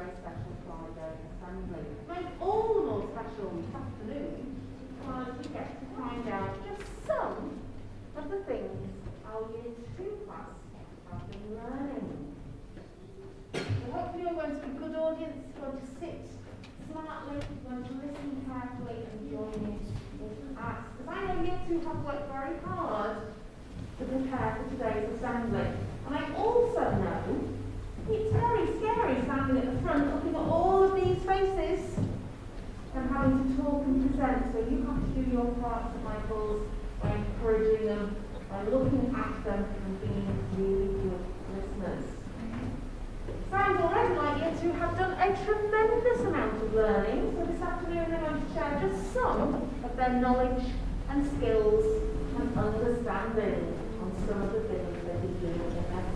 very special Friday assembly. Made all the more special this afternoon because we get to find out just some of the things our Year 2 class have been learning. So hopefully you're going to be a good audience, going to sit smartly, going to listen carefully and join in with us. Because I know Year 2 have worked very hard to prepare for today's assembly. And I also know it's very scary standing at the front looking at all of these faces and having to talk and present. So you have to do your part, St Michael's, by encouraging them, by looking at them and being really good listeners. Sounds already like you two have done a tremendous amount of learning. So this afternoon they're going to share just some of their knowledge and skills and understanding on some of the things they did in their classroom.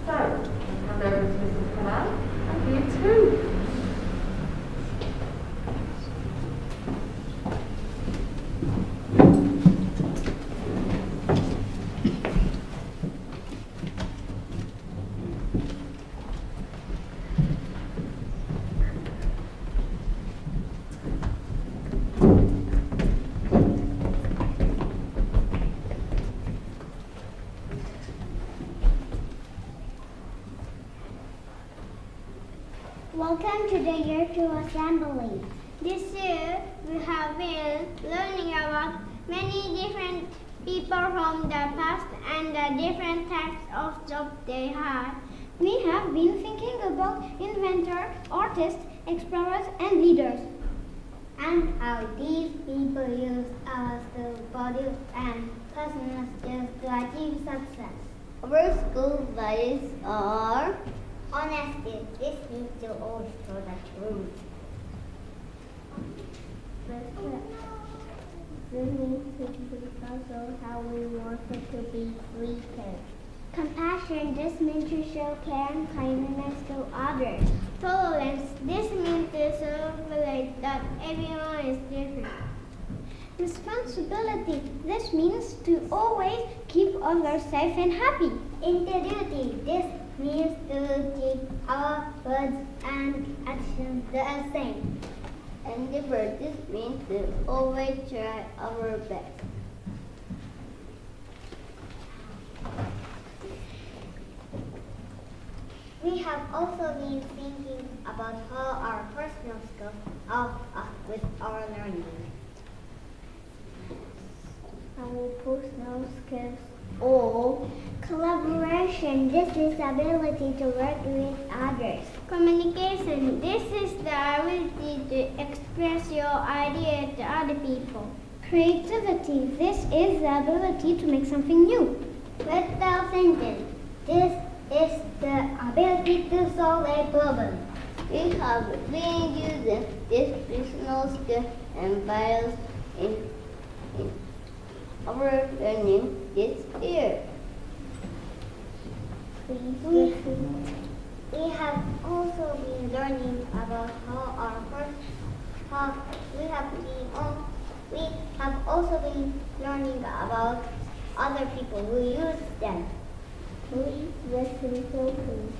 So, I'll hand over to Mrs. Canal and Year 2. Welcome to the Year 2 Assembly. This year we have been learning about many different people from the past and the different types of jobs they had. We have been thinking about inventors, artists, explorers and leaders. And how these people use our bodies and personal skills to achieve success. Our school values are honesty. This means to always tell the truth. This means to be also how we wanted to be treated. Compassion. This means to show care and kindness to others. Tolerance. This means to celebrate that everyone is different. Responsibility. This means to always keep others safe and happy. Integrity. This means to keep our words and actions the same. Endeavor. This means to always try our best. We have also been thinking about how our personal skills help us with our learning. Our personal skills or collaboration. This is the ability to work with others. Communication. This is the ability to express your idea to other people. Creativity. This is the ability to make something new. Critical thinking. This is the ability to solve a problem. We have been using this personal skill and values in our learning this year. We have also been learning about we have also been learning about other people who use them. Please listen to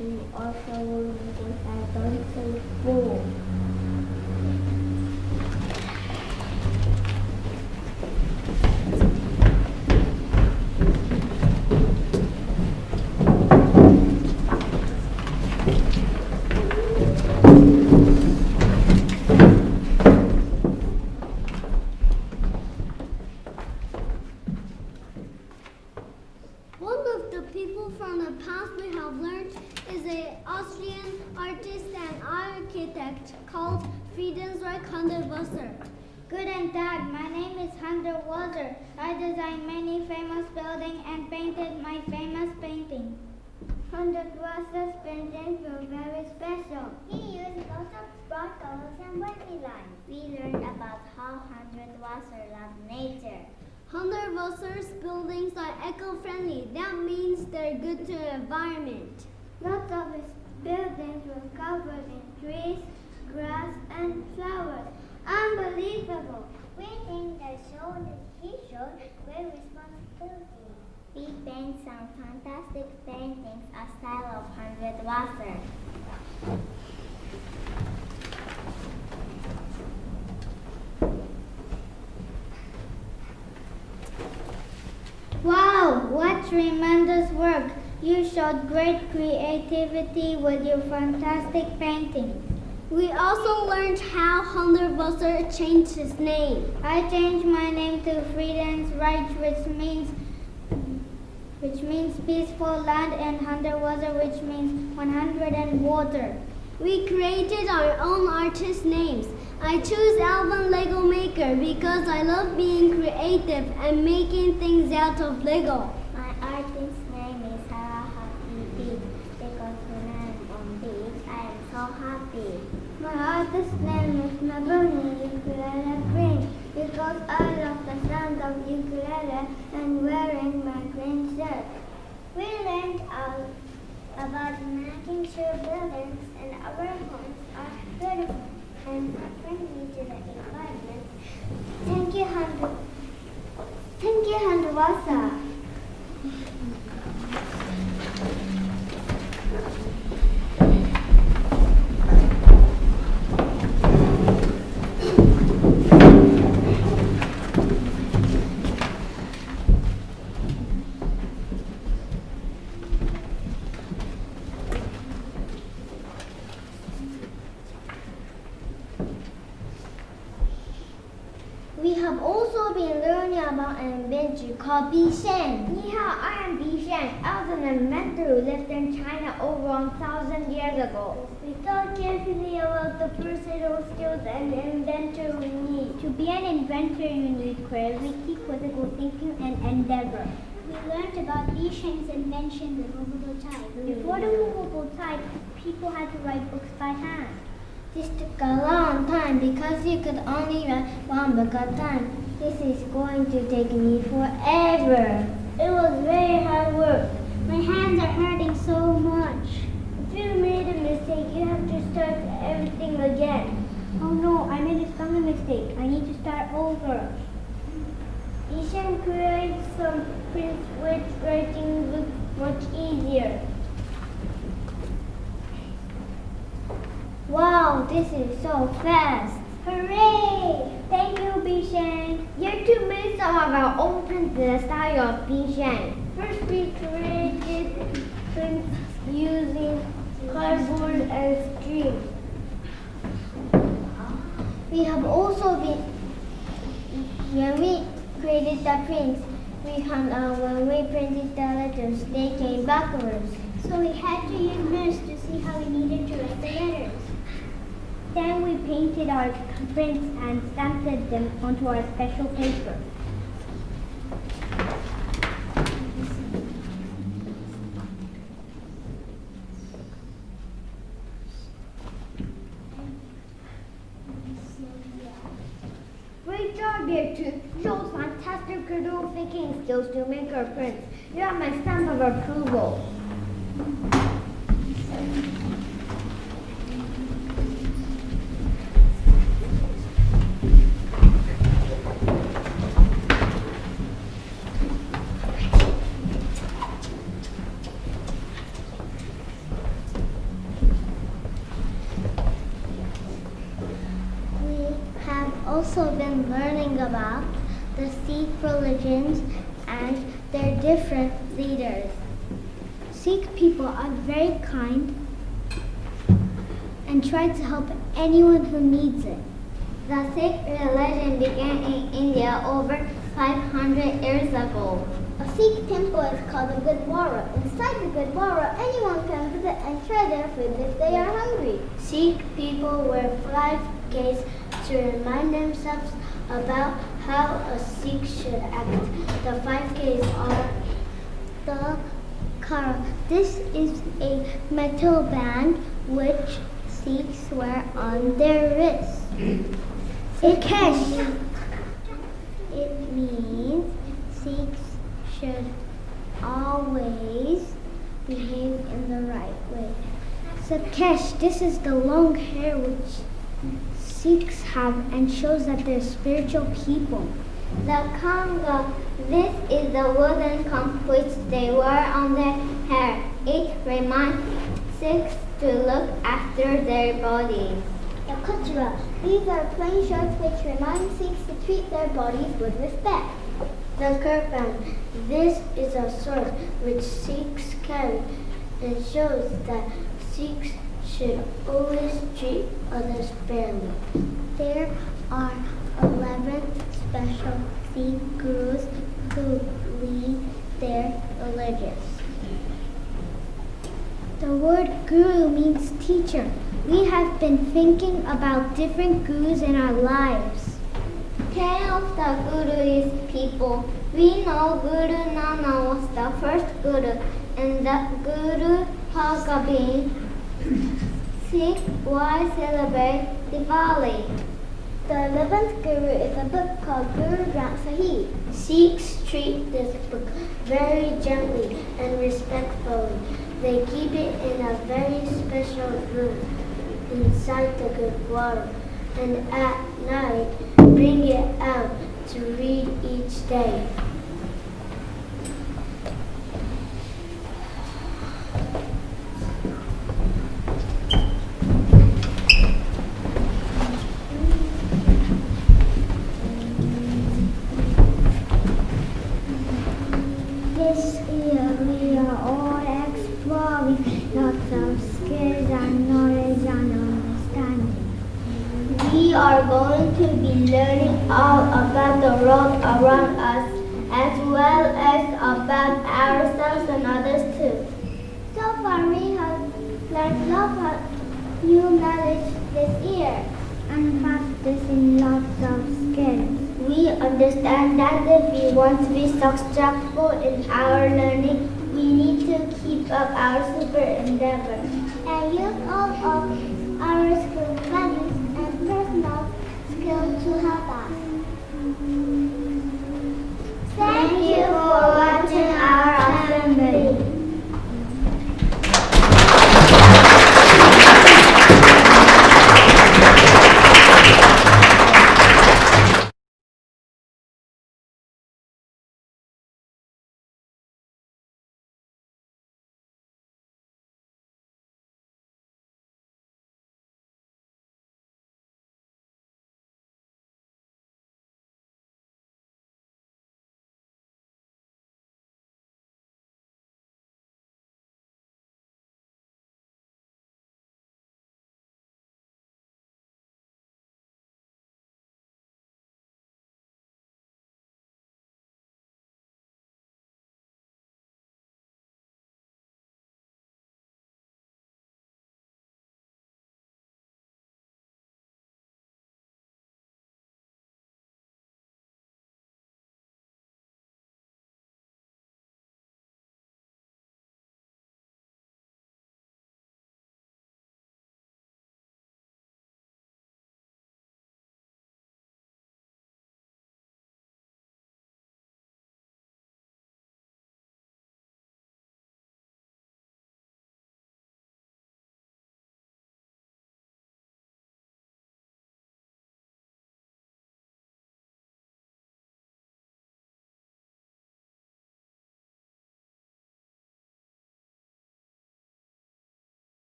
you also learn what I don't say before. Guten Tag, my name is Hunter Walter. I designed many famous buildings and painted my famous painting. Hunter Walter's paintings were very special. He used lots of bright colors and wavy lines. We learned about how Hunter Walter loved nature. Hunter Walter's buildings are eco-friendly. That means they're good to the environment. Lots of his buildings were covered in trees, grass, and flowers. Unbelievable! We think that he showed great responsibility. We paint some fantastic paintings a style of 100 Wasser. tremendous work. You showed great creativity with your fantastic paintings. We also learned how Hundertwasser changed his name. I changed my name to Frieden's Reich, which means peaceful land, and Hundertwasser, which means 100 and water. We created our own artist names. I chose Alvin Lego Maker because I love being creative and making things out of Lego. My artist's name is Sarah Happy Beach because when I'm on beach, I am so happy. My artist's name is Mabuni Ukulele Green because I love the sound of ukulele and wearing my green shirt. We learned about making sure buildings and our homes are beautiful and friendly to the environment. Thank you, Hundertwasser. We have also been learning about an adventure called Bishan. Ni hao, I am Bishan. I was an inventor who lived in China over 1,000 years ago. We thought carefully about the versatile skills an inventor will need. To be an inventor, you need creativity, critical thinking, and endeavor. We learned about Bishan's invention, the movable type. Before the movable type, people had to write books by hand. This took a long time because you could only write one book at a time. This is going to take me forever. It was very hard work. My hands are hurting so much. If you made a mistake, you have to start everything again. Oh no, I made a spelling mistake. I need to start over. Bishan created some prints which writing looks much easier. Wow, this is so fast! Hooray! Thank you, Bishan. Here to make some of our own prints in the style of Bishan. First, we created prints using cardboard and string. We have also been, when we created the prints, we found out when we printed the letters, they came backwards. So we had to use mirrors to see how we needed to write the letters. Then we painted our prints and stamped them onto our special paper. Great job, dear two. Shows fantastic critical thinking skills to make our prints. You have my stamp of approval. Also been learning about the Sikh religions and their different leaders. Sikh people are very kind and try to help anyone who needs it. The Sikh religion began in India over 500 years ago. A Sikh temple is called the Gurdwara. Inside the Gurdwara, anyone can visit and try their food if they are hungry. Sikh people wear 5 gates to remind themselves about how a Sikh should act. The 5 Ks are the Kara. This is a metal band which Sikhs wear on their wrists. Sakesh. It means Sikhs should always behave in the right way. Sakesh, this is the long hair which Sikhs have and shows that they're spiritual people. The Kanga, this is the wooden comb which they wear on their hair. It reminds Sikhs to look after their bodies. The Kuchra, these are plain shirts which remind Sikhs to treat their bodies with respect. The kirpan. This is a sword which Sikhs carry and shows that Sikhs should always treat others fairly. There are 11 special Sikh gurus who lead their religions. The word guru means teacher. We have been thinking about different gurus in our lives. 10 of the gurus is people. We know Guru Nanak was the first guru and that Guru Har Gobind Sikh why celebrate Diwali. The 11th guru is a book called Guru Granth Sahib. Sikhs treat this book very gently and respectfully. They keep it in a very special room inside the Gurdwara and at night bring it out to read each day. This year we are all exploring lots of skills and knowledge and understanding. We are going to be learning all about the world around us as well as about ourselves and others too. So far we have learned lots of new knowledge this year and practicing lots of skills. We understand that if we want to be successful in our learning, we need to keep up our super endeavor and use all of